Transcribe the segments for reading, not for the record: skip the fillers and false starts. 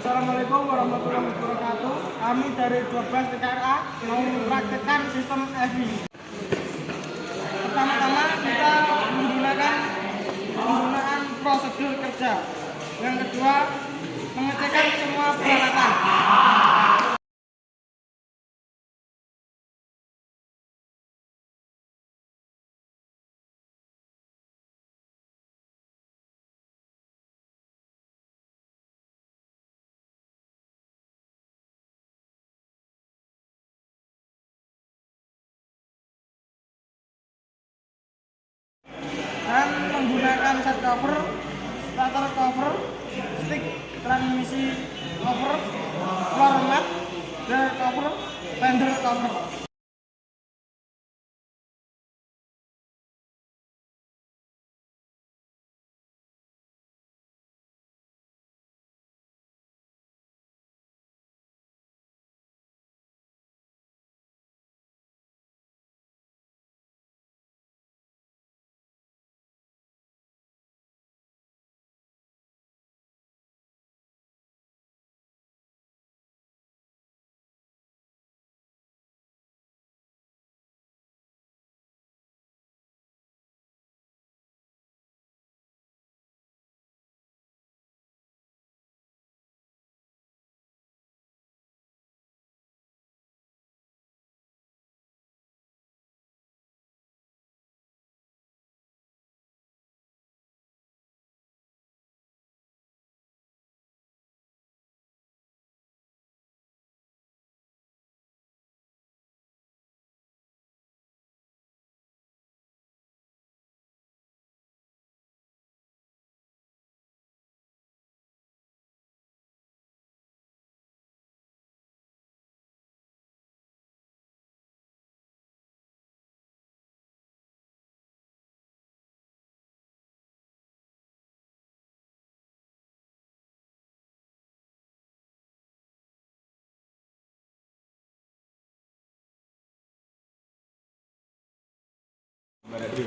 Assalamualaikum warahmatullahi wabarakatuh. Kami dari 12 TKRA mau mempraktekkan sistem EVI. Pertama-tama kita penggunaan prosedur kerja. Yang kedua, pengecekan semua peralatan. Dan menggunakan set cover, starter cover, stick transmisi cover, floor mat, gear cover, fender cover.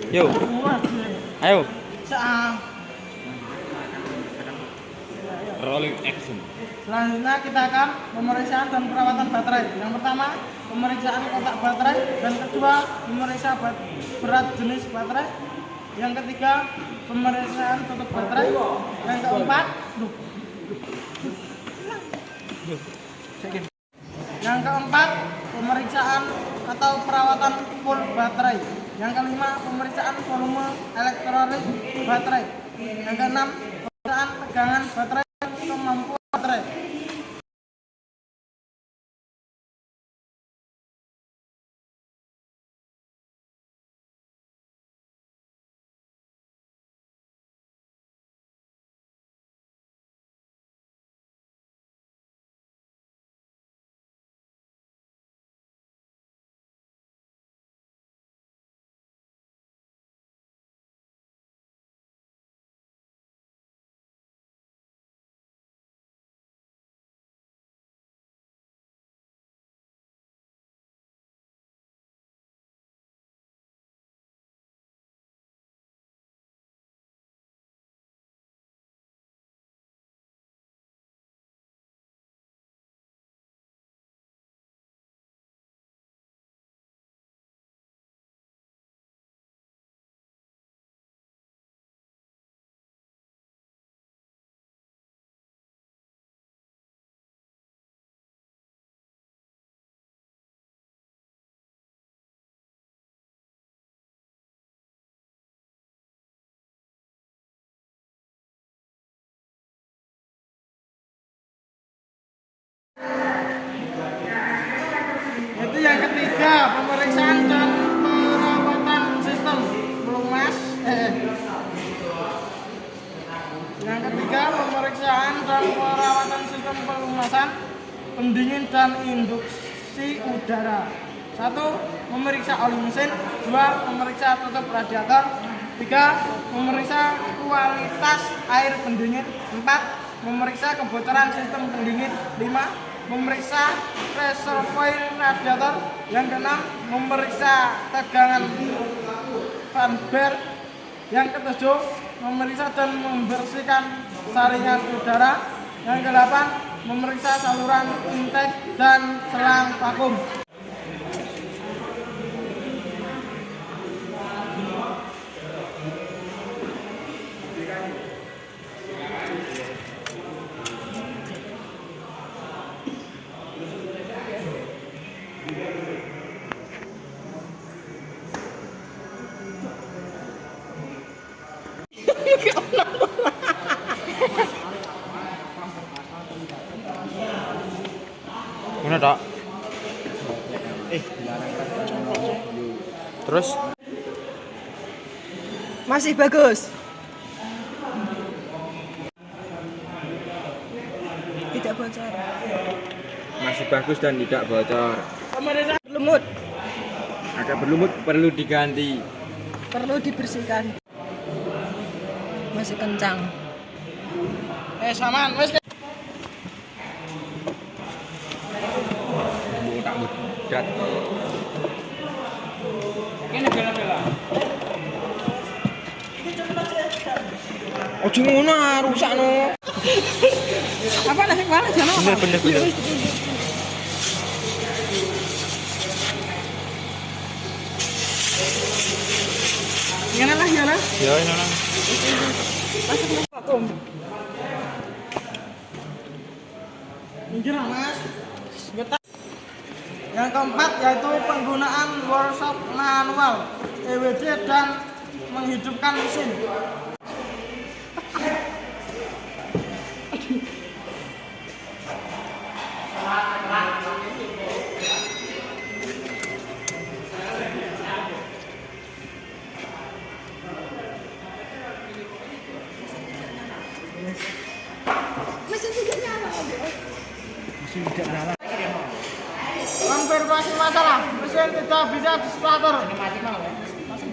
Yo, ayo. Rolling action. Selanjutnya kita akan pemeriksaan dan perawatan baterai. Yang pertama, pemeriksaan kotak baterai, dan kedua, pemeriksa berat jenis baterai. Yang ketiga, pemeriksaan tutup baterai. Yang keempat, pemeriksaan atau perawatan full baterai. Yang kelima, pemeriksaan volume elektrolit baterai. Yang keenam, pemeriksaan tegangan baterai dan kemampuan baterai. Itu yang ketiga, pemeriksaan dan perawatan sistem pelumas. Yang ketiga, pemeriksaan dan perawatan sistem pelumasan, pendingin dan induksi udara. 1. Memeriksa oli mesin. 2. Memeriksa tutup radiator. 3. Memeriksa kualitas air pendingin. 4. Memeriksa kebocoran sistem pendingin. 5. Memeriksa reservoir radiator. Yang keenam, memeriksa tegangan fan bar. Yang ketujuh, memeriksa dan membersihkan saringan udara. Yang kedelapan, memeriksa saluran intake dan selang vakum. Mana tak? Terus? Masih bagus. Tidak bocor. Masih bagus dan tidak bocor. Lumut. Agak berlumut, perlu diganti. Perlu dibersihkan. Masih kencang. Saman, wes. Tak mudat. Ini bela-bela. Ojo ngono rusak no. Apa lagi mana jano? Bener. Ngene lah ya lah. Ya ini lah. Vakum. Minggir lah, Mas. Getak. Yang keempat yaitu penggunaan workshop manual, EWD dan menghidupkan mesin. Mesin tidak nyala. Konfirmasi masalah, mesin tidak bisa di starter. Masih